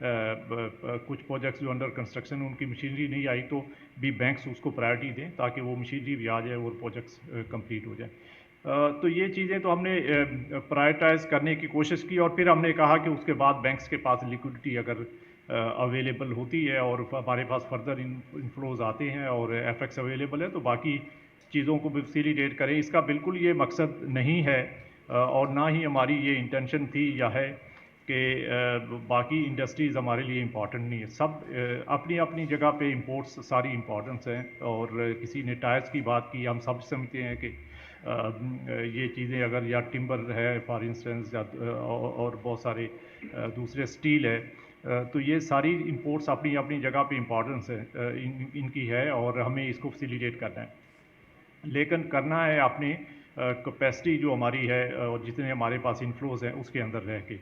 کچھ پروجیکٹس جو under construction ان کی مشینری نہیں آئی تو بھی بینکس اس کو پرائرٹی دیں تاکہ وہ مشینری بھی آ جائے اور پروجیکٹس کمپلیٹ ہو جائیں. تو یہ چیزیں تو ہم نے پرائرٹائز کرنے کی کوشش کی, اور پھر ہم نے کہا کہ اس کے بعد بینکس کے پاس لیکوڈٹی اگر اویلیبل ہوتی ہے اور ہمارے پاس فردر انفلوز آتے ہیں اور ایف ایکس اویلیبل ہے تو باقی چیزوں کو بھی فیسیلیٹیٹ کریں. اس کا بالکل یہ مقصد نہیں ہے اور نہ ہی ہماری یہ انٹینشن تھی یا ہے کہ باقی انڈسٹریز ہمارے لیے امپورٹنٹ نہیں ہے. سب اپنی اپنی جگہ پہ امپورٹس ساری امپورٹنس ہیں, اور کسی نے ٹائرز کی بات کی, ہم سب سمجھتے ہیں کہ یہ چیزیں اگر یا ٹمبر ہے فار انسٹنس یا اور بہت سارے دوسرے اسٹیل ہے, تو یہ ساری امپورٹس اپنی اپنی جگہ پہ امپورٹنس ہے ان کی ہے اور ہمیں اس کو فیسیلیٹیٹ کرنا ہے. لیکن کرنا ہے اپنے کیپیسٹی جو ہماری ہے اور جتنے ہمارے پاس انفلوز ہیں اس کے اندر رہ کے.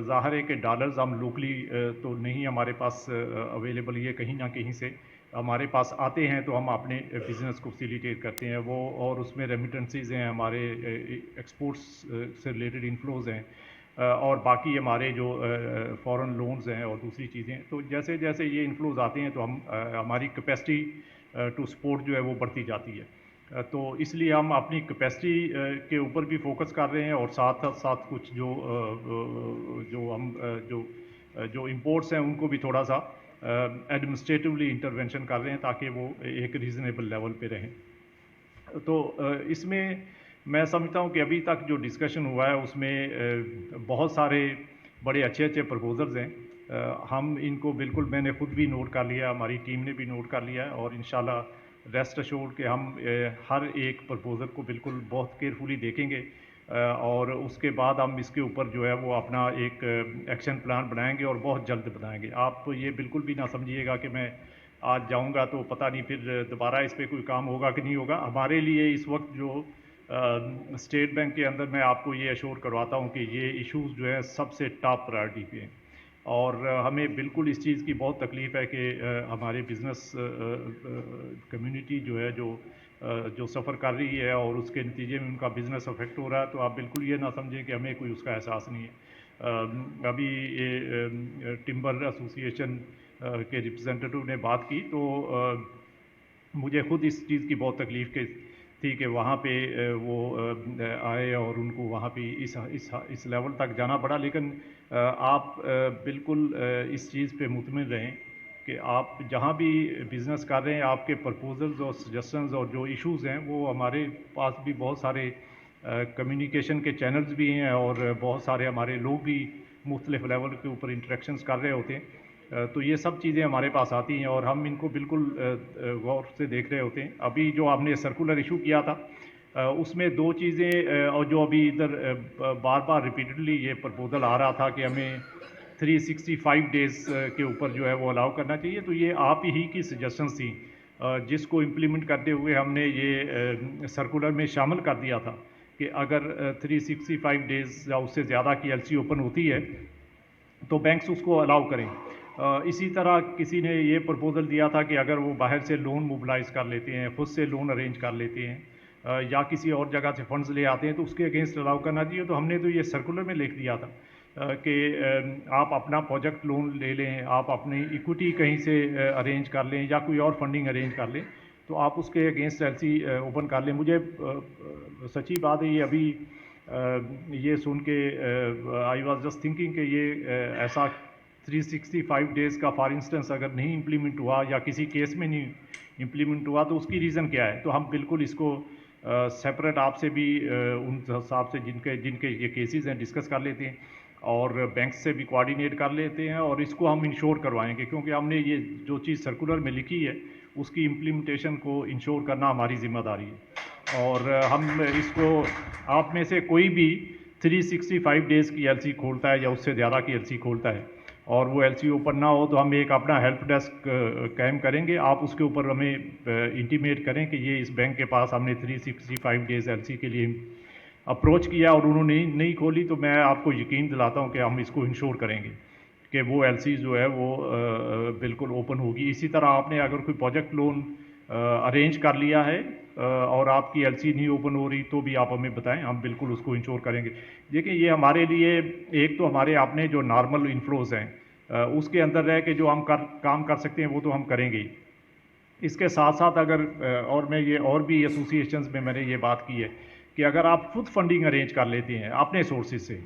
ظاہر ہے کہ ڈالرز ہم لوکلی تو نہیں ہمارے پاس اویلیبل, یہ کہیں نہ کہیں سے ہمارے پاس آتے ہیں تو ہم اپنے بزنس کو فیسیلیٹیٹ کرتے ہیں وہ, اور اس میں ریمیٹنسز ہیں, ہمارے ایکسپورٹس سے ریلیٹڈ انفلوز ہیں, اور باقی ہمارے جو فورن لونز ہیں اور دوسری چیزیں. تو جیسے جیسے یہ انفلوز آتے ہیں تو ہماری کیپیسٹی ٹو سپورٹ جو ہے وہ بڑھتی جاتی ہے. تو اس لیے ہم اپنی کیپیسٹی کے اوپر بھی فوکس کر رہے ہیں اور ساتھ ساتھ کچھ جو امپورٹس ہیں ان کو بھی تھوڑا سا ایڈمنسٹریٹولی انٹرونشن کر رہے ہیں تاکہ وہ ایک ریزنیبل لیول پہ رہیں. تو اس میں میں سمجھتا ہوں کہ ابھی تک جو ڈسکشن ہوا ہے اس میں بہت سارے بڑے اچھے اچھے پرپوزلز ہیں. ہم ان کو بالکل, میں نے خود بھی نوٹ کر لیا, ہماری ٹیم نے بھی نوٹ کر لیا ہے, اور انشاءاللہ ریسٹ اشورڈ کہ ہم ہر ایک پرپوزل کو بالکل بہت کیئرفلی دیکھیں گے, اور اس کے بعد ہم اس کے اوپر جو ہے وہ اپنا ایک ایکشن پلان بنائیں گے اور بہت جلد بنائیں گے. آپ یہ بالکل بھی نہ سمجھیے گا کہ میں آج جاؤں گا تو پتہ نہیں پھر دوبارہ اس پہ کوئی کام ہوگا کہ نہیں ہوگا. ہمارے لیے اس وقت جو اسٹیٹ بینک کے اندر میں آپ کو یہ ایشور کرواتا ہوں کہ یہ ایشوز جو ہے سب سے ٹاپ پرائرٹی پہ ہیں, اور ہمیں بالکل اس چیز کی بہت تکلیف ہے کہ ہمارے بزنس کمیونٹی جو ہے جو سفر کر رہی ہے اور اس کے نتیجے میں ان کا بزنس افیکٹ ہو رہا ہے. تو آپ بالکل یہ نہ سمجھیں کہ ہمیں کوئی اس کا احساس نہیں ہے. ابھی یہ ٹمبر ایسوسی ایشن کے ریپرزینٹیٹیو نے بات کی تو مجھے خود اس چیز کی بہت تکلیف تھی کہ وہاں پہ وہ آئے اور ان کو وہاں پہ اس لیول تک جانا پڑا. لیکن آپ بالکل اس چیز پہ مطمئن رہیں کہ آپ جہاں بھی بزنس کر رہے ہیں آپ کے پرپوزلز اور سجیشنز اور جو ایشوز ہیں وہ ہمارے پاس بھی بہت سارے کمیونیکیشن کے چینلز بھی ہیں, اور بہت سارے ہمارے لوگ بھی مختلف لیول کے اوپر انٹریکشنز کر رہے ہوتے ہیں. تو یہ سب چیزیں ہمارے پاس آتی ہیں اور ہم ان کو بالکل غور سے دیکھ رہے ہوتے ہیں. ابھی جو آپ نے سرکولر ایشو کیا تھا اس میں دو چیزیں, اور جو ابھی ادھر بار بار ریپیٹڈلی یہ پرپوزل آ رہا تھا کہ ہمیں 365 ڈیز کے اوپر جو ہے وہ الاؤ کرنا چاہیے, تو یہ آپ ہی کی سجیشنز تھیں جس کو امپلیمنٹ کرتے ہوئے ہم نے یہ سرکولر میں شامل کر دیا تھا کہ اگر 365 ڈیز یا اس سے زیادہ کی ایل سی اوپن ہوتی ہے تو بینکس اس کو الاؤ کریں. اسی طرح کسی نے یہ پرپوزل دیا تھا کہ اگر وہ باہر سے لون موبلائز کر لیتے ہیں, خود سے لون ارینج کر لیتے ہیں یا کسی اور جگہ سے فنڈز لے آتے ہیں تو اس کے اگینسٹ الاؤ کرنا چاہیے. تو ہم نے تو یہ سرکولر میں لکھ دیا تھا کہ آپ اپنا پروجیکٹ لون لے لیں, آپ اپنی ایکوٹی کہیں سے ارینج کر لیں یا کوئی اور فنڈنگ ارینج کر لیں تو آپ اس کے اگینسٹ ایل سی اوپن کر لیں. مجھے سچی بات ہے یہ ابھی یہ سن کے آئی واز جسٹ تھنکنگ کہ یہ ایسا 365 ڈیز کا فار انسٹنس اگر نہیں امپلیمنٹ ہوا یا کسی کیس میں نہیں امپلیمنٹ ہوا تو اس کی ریزن کیا ہے. تو ہم بالکل اس کو سیپریٹ آپ سے بھی ان حساب سے جن کے یہ کیسز ہیں ڈسکس کر لیتے ہیں اور بینک سے بھی کوآرڈینیٹ کر لیتے ہیں, اور اس کو ہم انشور کروائیں گے کیونکہ ہم نے یہ جو چیز سرکولر میں لکھی ہے اس کی امپلیمنٹیشن کو انشور کرنا ہماری ذمہ داری ہے. اور ہم اس کو آپ میں سے کوئی بھی 365 ڈیز کی ایل سی کھولتا ہے یا اس سے زیادہ کی ایل سی کھولتا ہے اور وہ ایل سی اوپن نہ ہو تو ہم ایک اپنا ہیلپ ڈیسک قائم کریں گے. آپ اس کے اوپر ہمیں انٹیمیٹ کریں کہ یہ اس بینک کے پاس ہم نے 365 ڈیز ایل سی کے لیے اپروچ کیا اور انہوں نے نہیں کھولی, تو میں آپ کو یقین دلاتا ہوں کہ ہم اس کو انشور کریں گے کہ وہ ایل سی جو ہے وہ بالکل اوپن ہوگی. اسی طرح آپ نے اگر کوئی پروجیکٹ لون ارینج کر لیا ہے اور آپ کی ایل سی نہیں اوپن ہو رہی تو بھی آپ ہمیں بتائیں, ہم بالکل اس کو انشور کریں گے. دیکھیں یہ ہمارے لیے ایک تو ہمارے اپنے جو نارمل انفلوز ہیں اس کے اندر رہ کے جو ہم کام کر سکتے ہیں وہ تو ہم کریں گے ہی. اس کے ساتھ ساتھ اگر اور میں یہ اور بھی ایسوسیشنز میں نے یہ بات کی ہے کہ اگر آپ خود فنڈنگ ارینج کر لیتے ہیں اپنے سورسز سے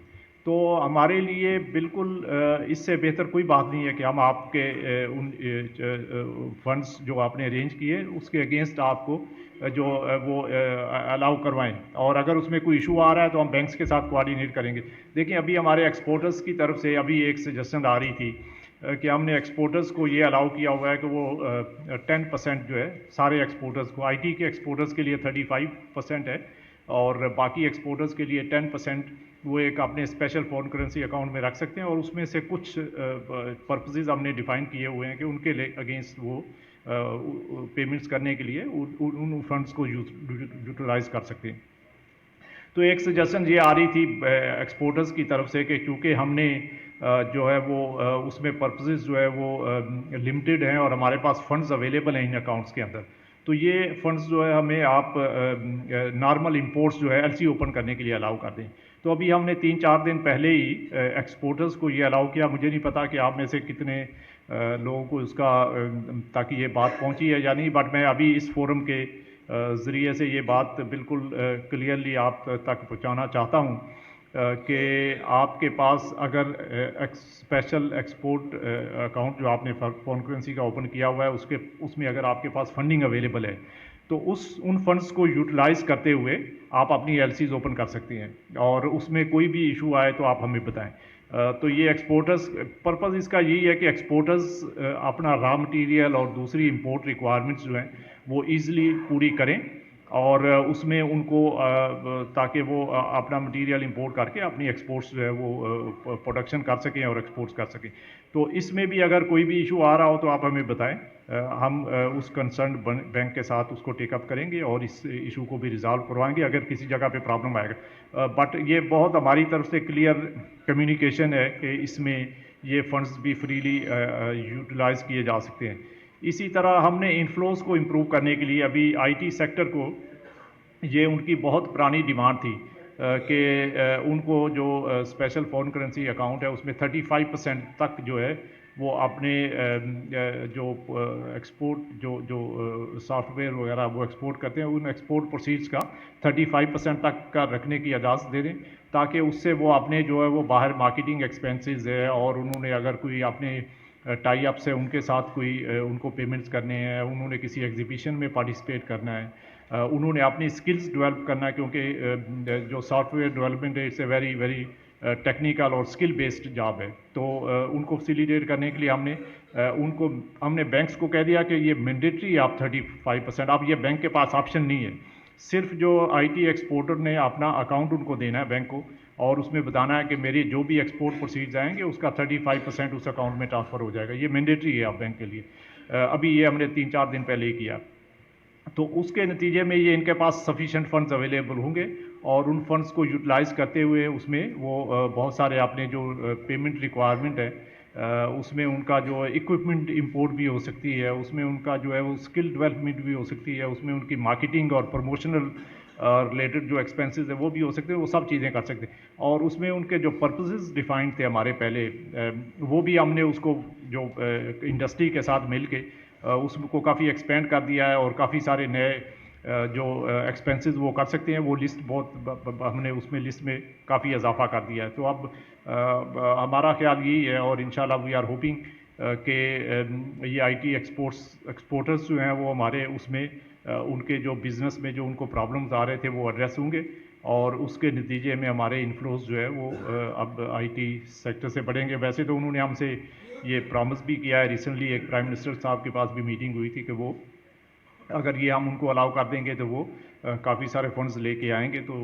تو ہمارے لیے بالکل اس سے بہتر کوئی بات نہیں ہے کہ ہم آپ کے ان فنڈز جو آپ نے ارینج کیے اس کے اگینسٹ آپ کو جو وہ الاؤ کروائیں, اور اگر اس میں کوئی ایشو آ رہا ہے تو ہم بینکس کے ساتھ کوآرڈینیٹ کریں گے. دیکھیں ابھی ہمارے ایکسپورٹرز کی طرف سے ابھی ایک سجیشن آ رہی تھی کہ ہم نے ایکسپورٹرز کو یہ الاؤ کیا ہوا ہے کہ وہ 10% جو ہے سارے ایکسپورٹرز کو, آئی ٹی کے ایکسپورٹرز کے لیے 35% ہے اور باقی ایکسپورٹرز کے لیے 10% وہ ایک اپنے اسپیشل فورن کرنسی اکاؤنٹ میں رکھ سکتے ہیں, اور اس میں سے کچھ پرپزز ہم نے ڈیفائن کیے ہوئے ہیں کہ ان کے اگینسٹ وہ پیمنٹس کرنے کے لیے ان فنڈز کو یوٹیلائز کر سکتے ہیں. تو ایک سجیشن یہ آ رہی تھی ایکسپورٹرز کی طرف سے کہ چونکہ ہم نے جو ہے وہ اس میں پرپزز جو ہے وہ لمیٹڈ ہیں اور ہمارے پاس فنڈز اویلیبل ہیں ان اکاؤنٹس کے اندر, تو یہ فنڈز جو ہے ہمیں آپ نارمل امپورٹس جو ہے ایل سی اوپن کرنے کے لیے الاؤ کر دیں. تو ابھی ہم نے 3-4 دن پہلے ہی ایکسپورٹرز کو یہ الاؤ کیا. مجھے نہیں پتا کہ آپ میں سے کتنے لوگوں کو اس کا تاکہ یہ بات پہنچی ہے یا نہیں, بٹ میں ابھی اس فورم کے ذریعے سے یہ بات بالکل کلیئرلی آپ تک پہنچانا چاہتا ہوں کہ آپ کے پاس اگر اسپیشل ایکسپورٹ اکاؤنٹ جو آپ نے فورن کرنسی کا اوپن کیا ہوا ہے اس میں اگر آپ کے پاس فنڈنگ اویلیبل ہے تو ان فنڈز کو یوٹیلائز کرتے ہوئے آپ اپنی ایل سیز اوپن کر سکتے ہیں, اور اس میں کوئی بھی ایشو آئے تو آپ ہمیں بتائیں. تو یہ ایکسپورٹرز پرپز اس کا یہی ہے کہ ایکسپورٹرز اپنا را مٹیریل اور دوسری امپورٹ ریکوائرمنٹس جو ہیں وہ ایزیلی پوری کریں, اور اس میں ان کو تاکہ وہ اپنا مٹیریل امپورٹ کر کے اپنی ایکسپورٹس جو ہے وہ پروڈکشن کر سکیں اور ایکسپورٹس کر سکیں. تو اس میں بھی اگر کوئی بھی ایشو آ رہا ہو تو آپ ہمیں بتائیں, ہم اس کنسرن بینک کے ساتھ اس کو ٹیک اپ کریں گے اور اس ایشو کو بھی ریزالو کروائیں گے اگر کسی جگہ پہ پرابلم آئے گا. بٹ یہ بہت ہماری طرف سے کلیئر کمیونیکیشن ہے کہ اس میں یہ فنڈز بھی فریلی یوٹیلائز کیے جا سکتے ہیں. اسی طرح ہم نے انفلوز کو امپروو کرنے کے لیے ابھی آئی ٹی سیکٹر کو یہ ان کی بہت پرانی ڈیمانڈ تھی کہ ان کو جو اسپیشل فورن کرنسی اکاؤنٹ ہے اس میں 35% تک جو ہے وہ اپنے جو ایکسپورٹ جو سافٹ ویئر وغیرہ وہ ایکسپورٹ کرتے ہیں ان ایکسپورٹ پروسیڈس کا 35% تک کا رکھنے کی اجازت دے دیں, تاکہ اس سے وہ اپنے جو ہے وہ باہر مارکیٹنگ ایکسپینسز ہے اور انہوں نے اگر کوئی اپنے ٹائی اپس ہے ان کے ساتھ کوئی ان کو پیمنٹس کرنے ہیں, انہوں نے کسی ایگزیبیشن میں پارٹیسپیٹ کرنا ہے, انہوں نے اپنی اسکلز ڈیولپ کرنا ہے, کیونکہ جو سافٹ ویئر ڈیولپمنٹ ہے it's a very very technical اور اسکل بیسڈ جاب ہے. تو ان کو فیسیلیٹیٹ کرنے کے لیے ہم نے بینکس کو کہہ دیا کہ یہ مینڈیٹری ہے آپ 35%, اب یہ بینک کے پاس آپشن نہیں ہے, صرف جو آئی ٹی ایکسپورٹر نے اپنا اکاؤنٹ ان کو دینا ہے بینک کو اور اس میں بتانا ہے کہ میری جو بھی ایکسپورٹ پروسیڈز آئیں گے اس کا 35% اس اکاؤنٹ میں ٹرانسفر ہو جائے گا. یہ مینڈیٹری ہے آپ بینک کے لیے. ابھی یہ ہم نے 3-4 دن پہلے ہی کیا, تو اس کے نتیجے میں یہ ان کے پاس سفیشینٹ فنڈز اویلیبل ہوں گے اور ان فنڈز کو یوٹیلائز کرتے ہوئے اس میں وہ بہت سارے اپنے جو پیمنٹ ریکوائرمنٹ ہے اس میں ان کا جو ایکوپمنٹ امپورٹ بھی ہو سکتی ہے, اس میں ان کا جو ہے وہ اسکل ڈیولپمنٹ بھی ہو سکتی ہے, اس میں ان کی مارکیٹنگ اور پروموشنل ریلیٹڈ جو ایکسپینسز ہیں وہ بھی ہو سکتے ہیں, وہ سب چیزیں کر سکتے ہیں. اور اس میں ان کے جو پرپزز ڈیفائنڈ تھے ہمارے پہلے وہ بھی ہم نے اس کو جو انڈسٹری کے ساتھ مل کے اس کو کافی ایکسپینڈ کر دیا ہے اور کافی سارے نئے جو ایکسپینسز وہ کر سکتے ہیں وہ لسٹ بہت ہم نے اس میں لسٹ میں کافی اضافہ کر دیا ہے. تو اب ہمارا خیال یہی ہے اور انشاءاللہ وی آر ہوپنگ کہ یہ آئی ٹی ایکسپورٹرز جو ہیں وہ ہمارے اس میں ان کے جو بزنس میں جو ان کو پرابلمز آ رہے تھے وہ ایڈریس ہوں گے اور اس کے نتیجے میں ہمارے انفلوز جو ہے وہ اب آئی ٹی سیکٹر سے بڑھیں گے. ویسے تو انہوں نے ہم سے یہ پرامس بھی کیا ہے, ریسنٹلی ایک پرائم منسٹر صاحب کے پاس بھی میٹنگ ہوئی تھی کہ وہ اگر یہ ہم ان کو الاؤ کر دیں گے تو وہ کافی سارے فنڈز لے کے آئیں گے. تو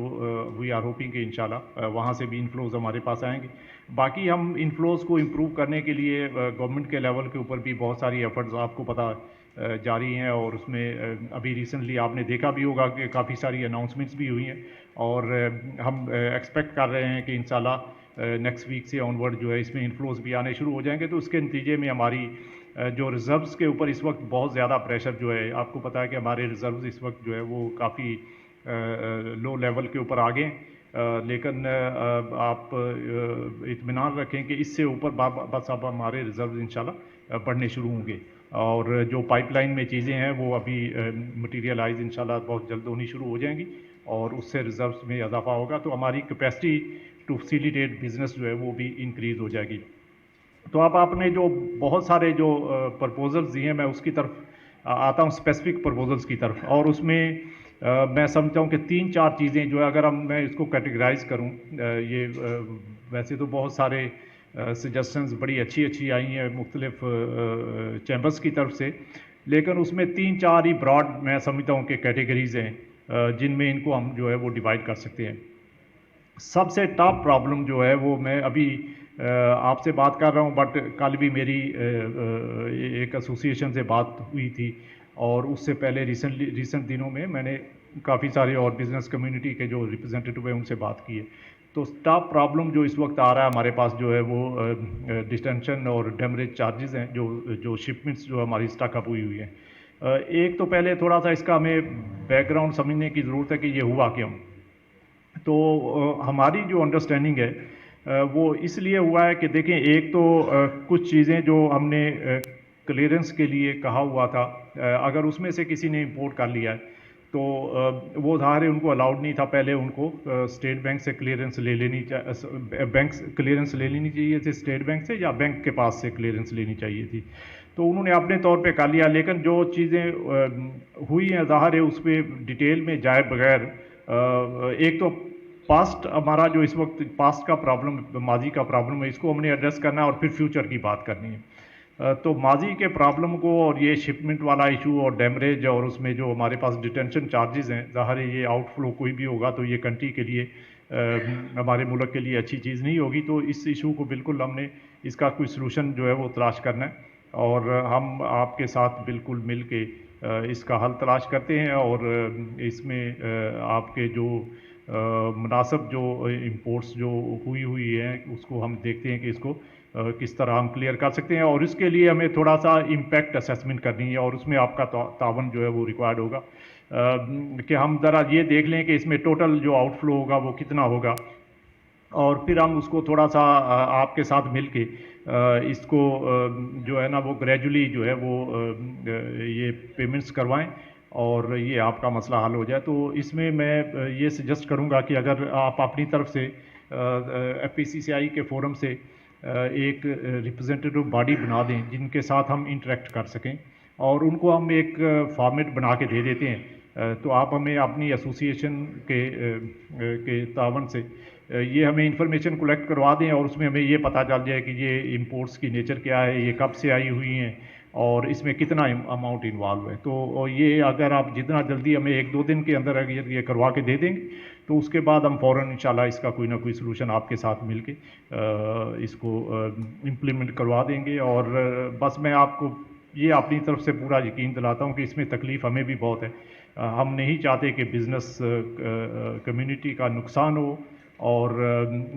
وی آر ہوپنگ کہ انشاءاللہ وہاں سے بھی انفلوز ہمارے پاس آئیں گے. باقی ہم انفلوز کو امپروو کرنے کے لیے گورنمنٹ کے لیول کے اوپر بھی بہت ساری ایفرٹس آپ کو پتہ جاری ہیں اور اس میں ابھی ریسنٹلی آپ نے دیکھا بھی ہوگا کہ کافی ساری اناؤنسمنٹس بھی ہوئی ہیں اور ہم ایکسپیکٹ کر رہے ہیں کہ انشاءاللہ نیکسٹ ویک سے آن ورڈ جو ہے اس میں انفلوز بھی آنے شروع ہو جائیں گے. تو اس کے نتیجے میں ہماری جو ریزروز کے اوپر اس وقت بہت زیادہ پریشر جو ہے, آپ کو پتہ ہے کہ ہمارے ریزروز اس وقت جو ہے وہ کافی لو لیول کے اوپر آ گئے لیکن آپ اطمینان رکھیں کہ اس سے اوپر بس اب ہمارے ریزروز انشاءاللہ بڑھنے شروع ہوں گے، اور جو پائپ لائن میں چیزیں ہیں وہ ابھی مٹیریلائز انشاءاللہ بہت جلد ہونی شروع ہو جائیں گی، اور اس سے ریزروز میں اضافہ ہوگا، تو ہماری کیپیسٹی ٹو فیسیلیٹیٹ بزنس جو ہے وہ بھی انکریز ہو جائے گی۔ تو اب آپ نے جو بہت سارے جو پرپوزلز دیے ہیں، میں اس کی طرف آتا ہوں، اسپیسیفک پرپوزلز کی طرف، اور اس میں میں سمجھتا ہوں کہ 3-4 چیزیں جو ہے، اگر میں اس کو کیٹیگرائز کروں، یہ ویسے تو بہت سارے سجیشنز بڑی اچھی آئی ہیں مختلف چیمبرز کی طرف سے، لیکن اس میں 3-4 ہی براڈ میں سمجھتا ہوں کہ کیٹیگریز ہیں جن میں ان کو ہم جو ہے وہ ڈیوائڈ کر سکتے ہیں۔ سب سے ٹاپ پرابلم جو ہے وہ، میں ابھی آپ سے بات کر رہا ہوں، بٹ کل بھی میری ایک ایسوسیشن سے بات ہوئی تھی، اور اس سے پہلے ریسنٹ دنوں میں میں نے کافی سارے اور بزنس کمیونٹی کے جو ریپرزینٹیٹیو ہیں ان سے بات کی ہے۔ تو ٹاپ پرابلم جو اس وقت آ رہا ہے ہمارے پاس جو ہے وہ ڈسٹینشن اور ڈیمریج چارجز ہیں، جو شپمنٹس جو ہماری اسٹاک اپ ہوئی ہیں۔ ایک تو پہلے تھوڑا سا اس کا ہمیں بیک گراؤنڈ سمجھنے کی ضرورت ہے کہ یہ ہوا کیوں۔ تو ہماری جو انڈرسٹینڈنگ ہے وہ اس لیے ہوا ہے کہ دیکھیں، ایک تو کچھ چیزیں جو ہم نے کلیئرنس کے لیے کہا ہوا تھا، اگر اس میں سے کسی نے امپورٹ کر لیا ہے تو وہ ظاہر ہے ان کو الاؤڈ نہیں تھا، پہلے ان کو اسٹیٹ بینک سے کلیئرنس لے لینی کلیئرنس لے لینی چاہیے تھی اسٹیٹ بینک سے، یا بینک کے پاس سے کلیئرنس لینی چاہیے تھی، تو انہوں نے اپنے طور پہ کر لیا، لیکن جو چیزیں ہوئی ہیں ظاہر ہے اس پہ ڈیٹیل میں جائے بغیر، ایک تو پاسٹ ہمارا جو اس وقت پاسٹ کا پرابلم، ماضی کا پرابلم ہے، اس کو ہم نے ایڈریس کرنا ہے، اور پھر فیوچر کی بات کرنی ہے۔ تو ماضی کے پرابلم کو، اور یہ شپمنٹ والا ایشو اور ڈیمریج، اور اس میں جو ہمارے پاس ڈیٹینشن چارجز ہیں، ظاہر ہے یہ آؤٹ فلو کوئی بھی ہوگا تو یہ کنٹری کے لیے، ہمارے ملک کے لیے اچھی چیز نہیں ہوگی، تو اس ایشو کو بالکل ہم نے اس کا کوئی سلوشن جو ہے وہ تلاش کرنا ہے، اور ہم آپ کے ساتھ بالکل مل کے اس کا حل تلاش کرتے ہیں، اور اس میں آپ کے جو مناسب جو امپورٹس جو ہوئی ہیں اس کو ہم دیکھتے ہیں کہ اس کو کس طرح ہم کلیئر کر سکتے ہیں، اور اس کے لیے ہمیں تھوڑا سا امپیکٹ اسیسمنٹ کرنی ہے، اور اس میں آپ کا تعاون جو ہے وہ ریکوائرڈ ہوگا، کہ ہم ذرا یہ دیکھ لیں کہ اس میں ٹوٹل جو آؤٹ فلو ہوگا وہ کتنا ہوگا، اور پھر ہم اس کو تھوڑا سا آپ کے ساتھ مل کے اس کو جو ہے نا وہ گریجولی جو ہے وہ یہ پیمنٹس کروائیں، اور یہ آپ کا مسئلہ حل ہو جائے۔ تو اس میں یہ سجیسٹ کروں گا کہ اگر آپ اپنی طرف سے ایف پی سی سی آئی کے فورم سے ایک ریپرزینٹیو باڈی بنا دیں جن کے ساتھ ہم انٹریکٹ کر سکیں، اور ان کو ہم ایک فارمیٹ بنا کے دے دیتے ہیں، تو آپ ہمیں اپنی ایسوسیشن کے تعاون سے یہ ہمیں انفارمیشن کلیکٹ کروا دیں، اور اس میں ہمیں یہ پتہ چل جائے کہ یہ امپورٹس کی نیچر کیا ہے، یہ کب سے آئی ہوئی ہیں، اور اس میں کتنا اماؤنٹ انوالو ہے۔ تو یہ اگر آپ جتنا جلدی ہمیں 1-2 دن کے اندر اگر یہ کروا کے دے دیں گے تو اس کے بعد ہم فوراً انشاءاللہ اس کا کوئی نہ کوئی سلوشن آپ کے ساتھ مل کے اس کو امپلیمنٹ کروا دیں گے، اور بس میں آپ کو یہ اپنی طرف سے پورا یقین دلاتا ہوں کہ اس میں تکلیف ہمیں بھی بہت ہے، ہم نہیں چاہتے کہ بزنس کمیونٹی کا نقصان ہو، اور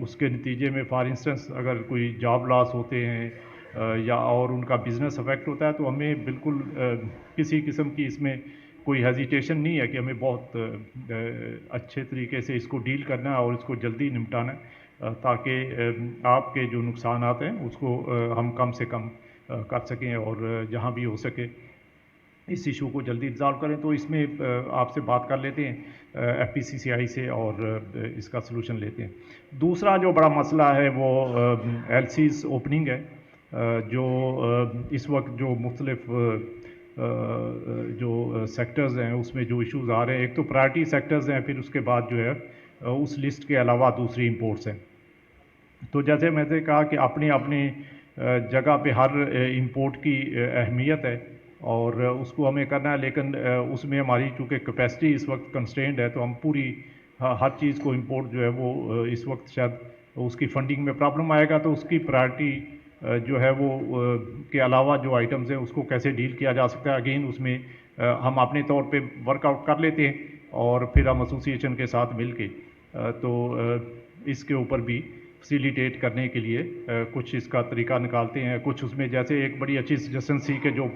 اس کے نتیجے میں فار انسٹنس اگر کوئی جاب لاس ہوتے ہیں یا اور ان کا بزنس افیکٹ ہوتا ہے، تو ہمیں بالکل کسی قسم کی اس میں کوئی ہیزیٹیشن نہیں ہے کہ ہمیں بہت اچھے طریقے سے اس کو ڈیل کرنا ہے اور اس کو جلدی نمٹانا ہے، تاکہ آپ کے جو نقصانات ہیں اس کو ہم کم سے کم کر سکیں، اور جہاں بھی ہو سکے اس ایشو کو جلدی ریزالو کریں۔ تو اس میں آپ سے بات کر لیتے ہیں ایف پی سی سی آئی سے، اور اس کا سلوشن لیتے ہیں۔ دوسرا جو بڑا مسئلہ ہے وہ ایل سیز اوپننگ ہے، جو اس وقت جو مختلف جو سیکٹرز ہیں اس میں جو ایشوز آ رہے ہیں، ایک تو پرائرٹی سیکٹرز ہیں، پھر اس کے بعد جو ہے اس لسٹ کے علاوہ دوسری امپورٹس ہیں۔ تو جیسے میں نے کہا کہ اپنی اپنی جگہ پہ ہر امپورٹ کی اہمیت ہے، اور اس کو ہمیں کرنا ہے، لیکن اس میں ہماری چونکہ کیپیسٹی اس وقت کنسٹرینڈ ہے، تو ہم پوری ہر چیز کو امپورٹ جو ہے وہ اس وقت شاید اس کی فنڈنگ میں پرابلم آئے گا، تو اس کی پرائرٹی جو ہے وہ کے علاوہ جو آئٹمز ہیں اس کو کیسے ڈیل کیا جا سکتا ہے، اگین اس میں ہم اپنے طور پہ ورک آؤٹ کر لیتے ہیں، اور پھر ہم ایسوسیشن کے ساتھ مل کے تو اس کے اوپر بھی فیسیلیٹیٹ کرنے کے لیے کچھ اس کا طریقہ نکالتے ہیں۔ کچھ اس میں جیسے ایک بڑی اچھی سجیشن سی کہ جو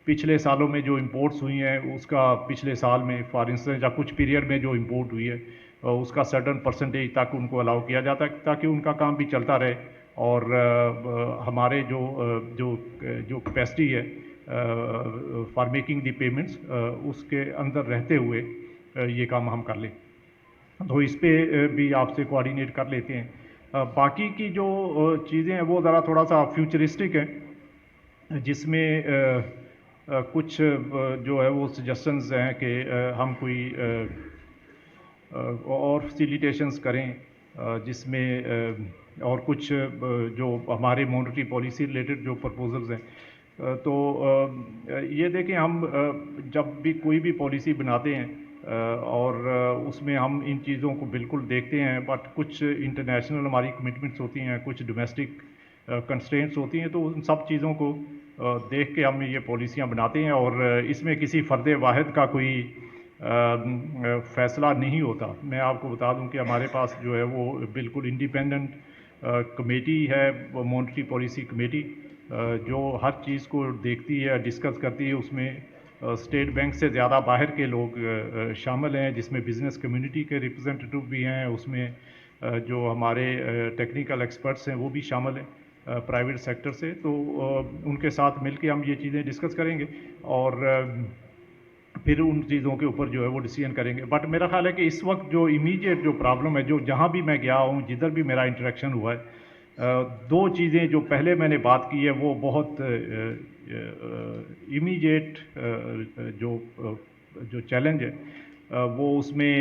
پچھلے سالوں میں جو امپورٹس ہوئی ہیں اس کا پچھلے سال میں فار انسٹنس یا کچھ پیریڈ میں جو امپورٹ ہوئی ہے اس کا سرٹن پرسنٹیج تک ان کو الاؤ کیا جاتا ہے تاکہ ان کا کام بھی چلتا رہے اور ہمارے جو کیپیسٹی ہے فار میکنگ دی پیمنٹس اس کے اندر رہتے ہوئے یہ کام ہم کر لیں. تو اس پہ بھی آپ سے کوآرڈینیٹ کر لیتے ہیں. باقی کی جو چیزیں ہیں وہ ذرا تھوڑا سا فیوچرسٹک ہیں جس میں کچھ جو ہے وہ سجیشنز ہیں کہ ہم کوئی اور فیسیلیٹیشنز کریں جس میں اور کچھ جو ہمارے مانیٹری پالیسی ریلیٹڈ جو پرپوزلز ہیں تو یہ دیکھیں ہم جب بھی کوئی بھی پالیسی بناتے ہیں اور اس میں ہم ان چیزوں کو بالکل دیکھتے ہیں بٹ کچھ انٹرنیشنل ہماری کمٹمنٹس ہوتی ہیں کچھ ڈومیسٹک کنسٹرینٹس ہوتی ہیں تو ان سب چیزوں کو دیکھ کے ہم یہ پالیسیاں بناتے ہیں اور اس میں کسی فرد واحد کا کوئی فیصلہ نہیں ہوتا. میں آپ کو بتا دوں کہ ہمارے پاس جو ہے وہ بالکل انڈیپینڈنٹ کمیٹی ہے مانیٹری پالیسی کمیٹی جو ہر چیز کو دیکھتی ہے ڈسکس کرتی ہے. اس میں اسٹیٹ بینک سے زیادہ باہر کے لوگ شامل ہیں جس میں بزنس کمیونٹی کے ریپرزنٹیٹیو بھی ہیں. اس میں جو ہمارے ٹیکنیکل ایکسپرٹس ہیں وہ بھی شامل ہیں پرائیویٹ سیکٹر سے. تو ان کے ساتھ مل کے ہم یہ چیزیں ڈسکس کریں گے اور پھر ان چیزوں کے اوپر جو ہے وہ ڈیسیژن کریں گے. بٹ میرا خیال ہے کہ اس وقت جو امیڈیٹ جو پرابلم ہے جو جہاں بھی میں گیا ہوں جدھر بھی میرا انٹریکشن ہوا ہے دو چیزیں جو پہلے میں نے بات کی ہے وہ بہت امیڈیٹ جو چیلنج ہے وہ اس میں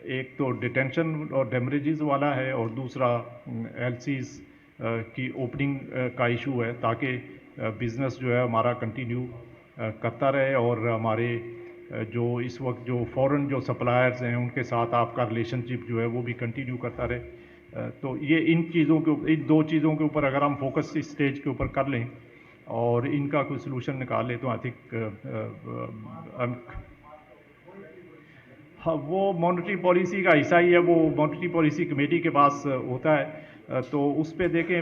ایک تو ڈیٹینشن اور ڈیمریجز والا ہے اور دوسرا ایل سیز کی اوپننگ کا ایشو ہے تاکہ بزنس جو ہے ہمارا کنٹینیو کرتا رہے اور ہمارے جو اس وقت جو فورن جو سپلائرز ہیں ان کے ساتھ آپ کا ریلیشن شپ جو ہے وہ بھی کنٹینیو کرتا رہے. تو یہ ان دو چیزوں کے اوپر اگر ہم فوکس اس سٹیج کے اوپر کر لیں اور ان کا کوئی سلوشن نکال لیں تو آئی تھنک ہاں وہ مانیٹری پالیسی کا حصہ ہی ہے. وہ مانیٹری پالیسی کمیٹی کے پاس ہوتا ہے تو اس پہ دیکھیں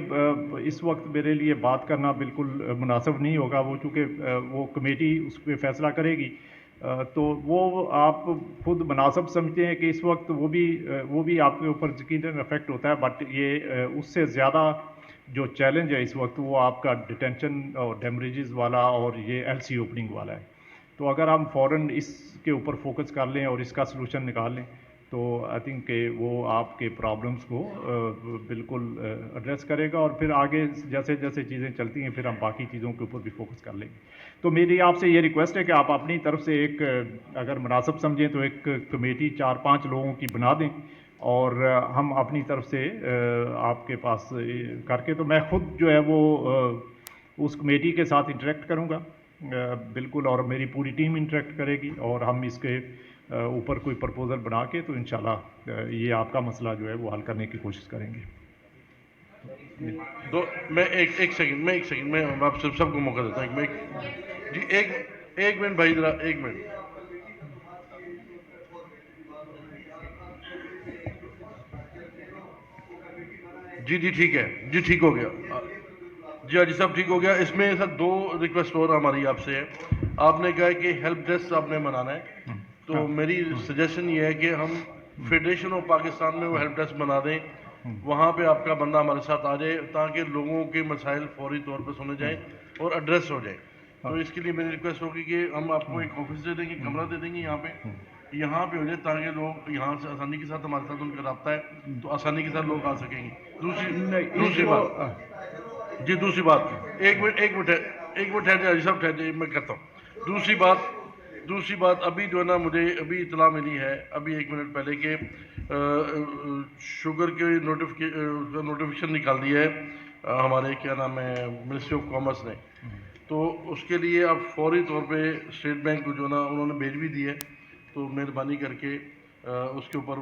اس وقت میرے لیے بات کرنا بالکل مناسب نہیں ہوگا وہ چونکہ وہ کمیٹی اس پہ فیصلہ کرے گی تو وہ آپ خود مناسب سمجھتے ہیں کہ اس وقت وہ بھی آپ کے اوپر یقیناً افیکٹ ہوتا ہے. بٹ یہ اس سے زیادہ جو چیلنج ہے اس وقت وہ آپ کا ڈیٹینشن اور ڈیمریجز والا اور یہ ایل سی اوپننگ والا ہے. تو اگر ہم فوراً اس کے اوپر فوکس کر لیں اور اس کا سلوشن نکال لیں تو آئی تھنک کہ وہ آپ کے پرابلمس کو بالکل ایڈریس کرے گا اور پھر آگے جیسے جیسے چیزیں چلتی ہیں پھر ہم باقی چیزوں کے اوپر بھی فوکس کر لیں گے. تو میری آپ سے یہ ریکویسٹ ہے کہ آپ اپنی طرف سے ایک اگر مناسب سمجھیں تو ایک کمیٹی 4-5 لوگوں کی بنا دیں اور ہم اپنی طرف سے آپ کے پاس کر کے تو میں خود جو ہے وہ اس کمیٹی کے ساتھ انٹریکٹ کروں گا بالکل اور میری پوری ٹیم انٹریکٹ کرے گی اور ہم اس کے اوپر کوئی پرپوزل بنا کے تو انشاءاللہ یہ آپ کا مسئلہ جو ہے وہ حل کرنے کی کوشش کریں گے. میں ایک سیکنڈ میں آپ سب کو موقع دیتا ہوں. جی ایک منٹ بھائی ذرا ایک منٹ. جی ٹھیک ہے جی ٹھیک ہو گیا جی سب ٹھیک ہو گیا. اس میں سر 2 ریکویسٹ اور ہماری آپ سے ہے. آپ نے کہا کہ ہیلپ ڈیسک آپ نے بنانا ہے تو میری سجیشن یہ ہے کہ ہم فیڈریشن آف پاکستان میں وہ ہیلپ ڈیسک بنا دیں. وہاں پہ آپ کا بندہ ہمارے ساتھ آ جائے تاکہ لوگوں کے مسائل فوری طور پہ سنے جائیں اور ایڈریس ہو جائیں. تو اس کے لیے میری ریکویسٹ ہوگی کہ ہم آپ کو ایک آفس دے دیں گے کمرہ دے دیں گے یہاں پہ ہو جائے تاکہ لوگ یہاں سے آسانی کے ساتھ ہمارے ساتھ ان کا رابطہ ہے تو آسانی کے ساتھ لوگ آ سکیں گے. دوسری بات ایک منٹ ٹھہر جائے صاحب ٹھہر جائے میں کرتا ہوں. دوسری بات ابھی جو ہے نا مجھے ابھی اطلاع ملی ہے ابھی 1 منٹ پہلے کہ شوگر کے نوٹیفیکیشن نکال دیا ہے ہمارے کیا نام ہے منسٹری آف کامرس نے. تو اس کے لیے اب فوری طور پہ اسٹیٹ بینک کو جو ہے نا انہوں نے بھیج بھی دی ہے تو مہربانی کر کے اس کے اوپر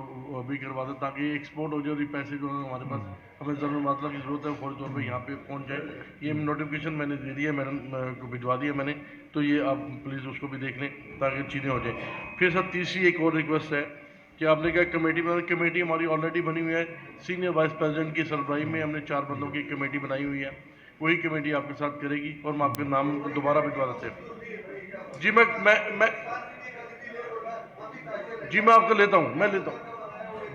بھی کروا دیں تاکہ ایکسپورٹ ہو جائے اور یہ پیسے جو ہیں ہمارے پاس ہمیں ضرور مطلب کی ضرورت ہے فوری طور پہ یہاں پہ پہنچ جائے. یہ نوٹیفیکیشن میں نے دے دیا ہے میڈم کو بھجوا دیا میں نے تو یہ آپ پلیز اس کو بھی دیکھ لیں تاکہ چیزیں ہو جائیں. پھر سر تیسری ایک اور ریکویسٹ ہے کہ آپ نے کہا کمیٹی ہماری آلریڈی بنی ہوئی ہے. سینئر وائس پریزیڈنٹ کی سربراہی میں ہم نے 4 بندوں کی کمیٹی بنائی ہوئی ہے. وہی کمیٹی آپ کے ساتھ کرے گی اور ہم آپ کے نام دوبارہ بھجوا دیتے ہیں. جی میں جی میں آپ کا لیتا ہوں، میں لیتا ہوں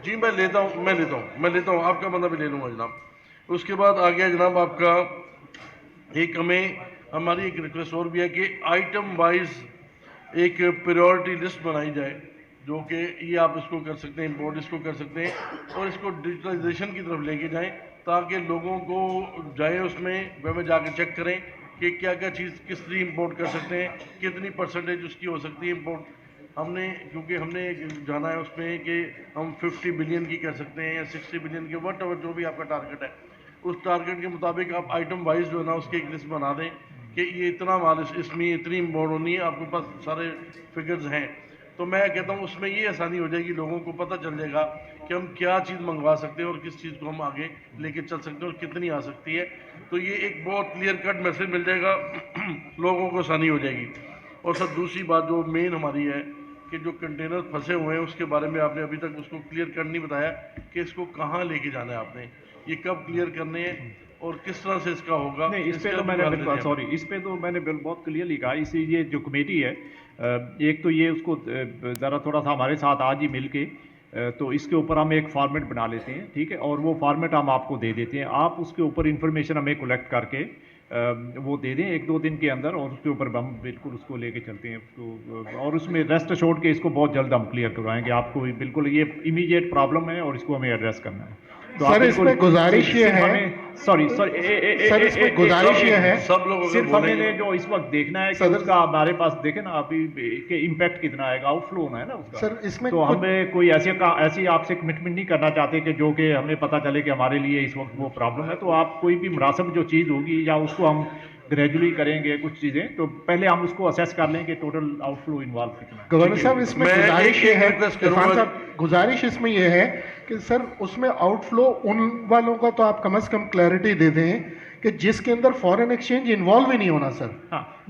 جی میں لیتا ہوں آپ کا بندہ بھی لے لوں گا جناب. اس کے بعد آ گیا جناب آپ کا ایک ہماری ایک ریکویسٹ اور بھی ہے کہ آئٹم وائز ایک پریورٹی لسٹ بنائی جائے، جو کہ یہ آپ اس کو کر سکتے ہیں، امپورٹ اس کو کر سکتے ہیں، اور اس کو ڈیجیٹلائزیشن کی طرف لے کے جائیں تاکہ لوگوں کو جائیں اس میں ویب میں جا کے چیک کریں کہ کیا کیا چیز کس طرح امپورٹ کر سکتے ہیں، کتنی پرسنٹیج اس کی ہو سکتی ہے امپورٹ. کیونکہ ہم نے جانا ہے اس میں کہ ہم 50 بلین کی کر سکتے ہیں یا 60 بلین کے وٹ ایور جو بھی آپ کا ٹارگٹ ہے، اس ٹارگٹ کے مطابق آپ آئٹم وائز جو ہے نا اس کی ایک لسٹ بنا دیں کہ یہ اتنا مال اس میں اتنی امپورٹ ہونی ہے، آپ کے پاس سارے فگرز ہیں. تو میں کہتا ہوں اس میں یہ آسانی ہو جائے گی، لوگوں کو پتہ چل جائے گا کہ ہم کیا چیز منگوا سکتے ہیں اور کس چیز کو ہم آگے لے کے چل سکتے ہیں اور کتنی آ سکتی ہے. تو یہ ایک بہت کلیئر کٹ میسج مل جائے گا، لوگوں کو آسانی ہو جائے گی. اور سر دوسری بات جو مین ہماری ہے کہ جو کنٹینر پھنسے ہوئے ہیں اس کے بارے میں آپ نے ابھی تک اس کو کلیئر کٹ نہیں بتایا کہ اس کو کہاں لے کے جانا ہے، آپ نے یہ کب کلیئر کرنے ہیں اور کس طرح سے اس کا ہوگا. نہیں، اس پہ تو میں نے بالکل سوری، اس پہ تو میں نے بہت کلیئرلی کہا. یہ جو کمیٹی ہے، ایک تو یہ اس کو ذرا تھوڑا سا ہمارے ساتھ آج ہی مل کے تو اس کے اوپر ہم ایک فارمیٹ بنا لیتے ہیں، ٹھیک ہے، اور وہ فارمیٹ ہم آپ کو دے دیتے ہیں. آپ اس کے اوپر انفارمیشن ہمیں کلیکٹ کر کے وہ دے دیں 1-2 دن کے اندر، اور اس کے اوپر ہم بالکل اس کو لے کے چلتے ہیں اس کو. اور اس میں ریسٹ چھوڑ کے اس کو بہت جلد ہم کلیئر کروائیں گے. آپ کو بالکل یہ امیڈیٹ پرابلم ہے اور اس کو ہمیں ایڈریس کرنا ہے. سر اس میں گزارش یہ ہے، سوری سر اس میں گزارش یہ ہے، سب لوگوں صرف ہمیں نے جو اس وقت دیکھنا ہے کہ اس کا ہمارے پاس دیکھیں نا ابھی کہ امپیکٹ کتنا آئے گا، آؤٹ فلو ہونا ہے نا اس کا. سر اس میں تو ہمیں کوئی ایسی آپ سے کمٹمنٹ نہیں کرنا چاہتے کہ جو کہ ہمیں پتہ چلے کہ ہمارے لیے اس وقت وہ پرابلم ہے. تو آپ کوئی بھی مناسب جو چیز ہوگی یا اس کو ہم گریجولی کریں گے کچھ چیزیں، تو پہلے ہم اس کو اسیس کر لیں کہ ٹوٹل آؤٹ فلو انوالو کتنا ہے. گورنر صاحب اس میں گزارش یہ ہے، عرفان صاحب گزارش اس میں یہ ہے کہ سر اس میں آؤٹ فلو ان والوں کا تو آپ کم از کم کلیئرٹی دے دیں کہ جس کے اندر فورن ایکسچینج انوالو ہی نہیں ہونا سر.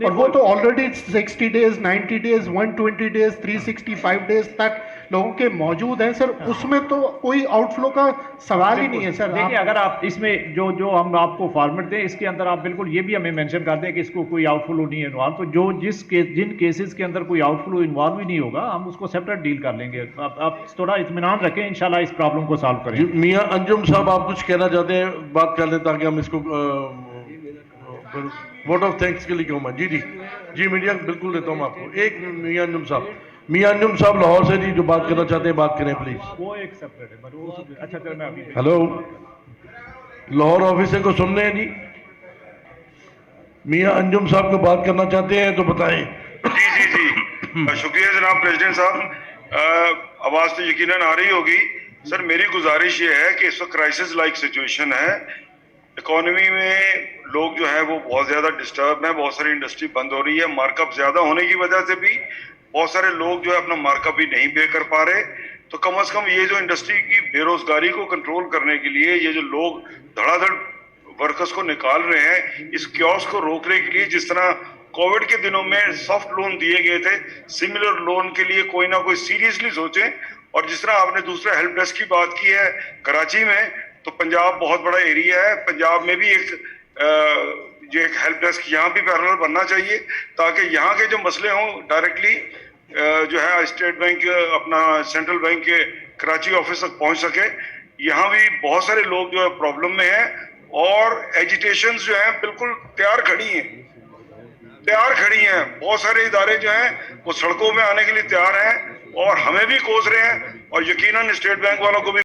اور وہ تو already 60 days 90 days 120 days 365 days تک لوگوں کے موجود ہیں سر. اس میں تو کوئی آؤٹ فلو کا سوال ہی نہیں ہے سر. دیکھیے اگر آپ اس میں جو ہم آپ کو فارمیٹ دیں، اس کے اندر آپ بالکل یہ بھی ہمیں مینشن کر دیں کہ اس کو کوئی آؤٹ فلو نہیں انوالو. تو جن کیسز کے اندر کوئی آؤٹ فلو انوالو ہی نہیں ہوگا ہم اس کو سیپریٹ ڈیل کر لیں گے. آپ تھوڑا اطمینان رکھیں، انشاءاللہ اس پرابلم کو سالو کریں. میاں انجم صاحب آپ کچھ کہنا چاہتے ہیں، بات کر لیں تاکہ ہم اس کو ووٹ آف تھینکس کے لیے کہوں میں. جی میڈیا بالکل دیتا ہوں آپ کو. ایک میاں انجم صاحب لاہور سے جی جو بات کرنا چاہتے ہیں بات کریں پلیز. وہ ایک سیپریٹ ہے. اچھا چل میں ابھی ہلو، لاہور آفس کو سن رہے ہیں جی؟ میاں انجم صاحب کو بات کرنا چاہتے ہیں تو بتائیں. جی شکریہ جناب پریزیڈنٹ صاحب. آواز تو یقیناً آ رہی ہوگی. سر میری گزارش یہ ہے کہ اس وقت کرائسس لائک سچویشن ہے اکانومی میں. لوگ جو ہے وہ بہت زیادہ ڈسٹرب ہیں، بہت ساری انڈسٹری بند ہو رہی ہے. مارک اپ زیادہ ہونے کی وجہ سے بھی بہت سارے لوگ جو ہے اپنا مارک اپ بھی نہیں پے کر پا رہے. تو کم از کم یہ جو انڈسٹری کی بے روزگاری کو کنٹرول کرنے کے لیے یہ جو لوگ دھڑا دھڑ ورکرز کو نکال رہے ہیں، اس کیوس کو روکنے کے لیے جس طرح کووڈ کے دنوں میں سافٹ لون دیے گئے تھے، سملر لون کے لیے کوئی نہ کوئی سیریسلی سوچیں. اور جس طرح آپ نے دوسرا ہیلپ ڈیسک کی بات کی ہے کراچی میں، تو پنجاب بہت بڑا ایریا ہے، پنجاب میں بھی ایک ہیلپ ڈیسک یہاں بھی پیرلل بننا چاہیے تاکہ یہاں کے جو مسئلے ہوں ڈائریکٹلی جو ہے اسٹیٹ بینک اپنا سینٹرل بینک کے کراچی آفس تک پہنچ سکے. یہاں بھی بہت سارے لوگ جو ہے پرابلم میں ہیں اور ایجیٹیشنز جو ہیں بالکل تیار کھڑی ہیں. بہت سارے ادارے جو ہیں وہ سڑکوں میں آنے کے لیے تیار ہیں اور ہمیں بھی کوس رہے ہیں اور یقیناً اسٹیٹ بینک والوں کو بھی